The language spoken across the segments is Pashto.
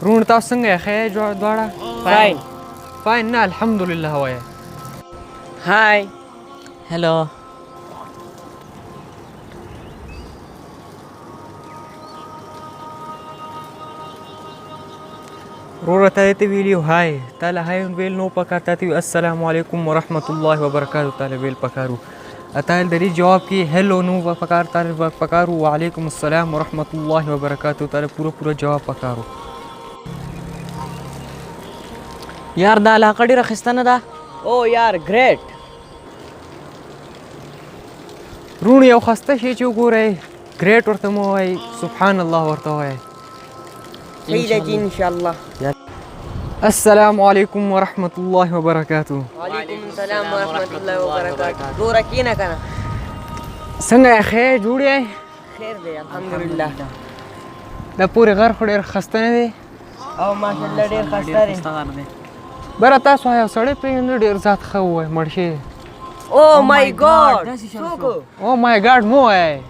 رون تاسو څنګه یې ښه یې دواړه فاین فاین نه الحمدلله وایه هاي هلو وروره تا ته ویلي هاي تا له هاي ویل نو پکار تا ته السلام علیکم ورحمت الله وبرکاتو تا ویل پکارو اتا د دې جواب کې هلو نو پکار تا پکارو وعلیکم السلام ورحمت الله وبرکاتو تا پورا جواب پکارو یار دا علاقه ډېره ښایسته نه ده او یار ګریټ رون یو خسته شی چې وګورئ ګریټ ورته مو وایي سبحان الله ورته وایي صحیح ده جی انشاءالله السلام علیکم ورحمت الله وبرکاتو وعلیکم السلام ورحمت الله وبرکاتو دوره کینه کنه څنګه یې ښه جوړ یې خیر دی الحمدلله دا پورې غر خو ډېر خسته نه دی او ماشاءالله ډېر ښایسته دی بره تاسو یو سړی پرېږدئ ډېر زیات ښه ووایي مړ شوی او مای ګاډ څوک او مای ګاډ مو وایئ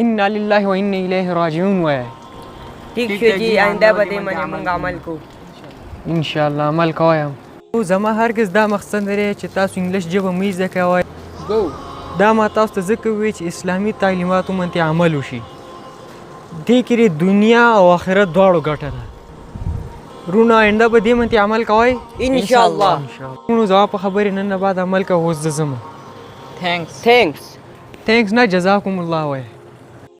انا لله و انا الیه راجعون وایئ ټیک شو جی آینده به دې باندې موږ عمل کوو انشاءالله عمل کوی زما هرګز دا مقصد نه دی چې تاسو انګلیش ژبه مه زده کوئ دا ما تاسو ته ځکه ووایي چې اسلامي تعلیماتو منتې عمل وشي دې کې دنیا او آخرت دواړو ګټه ده رونو آینده به دې منتې عمل کوئ انشاءالله رونو زما په خبرې نن نه بعد عمل کوه اوس زه ځم تھینکس تھینکس نه جزاکم الله وایه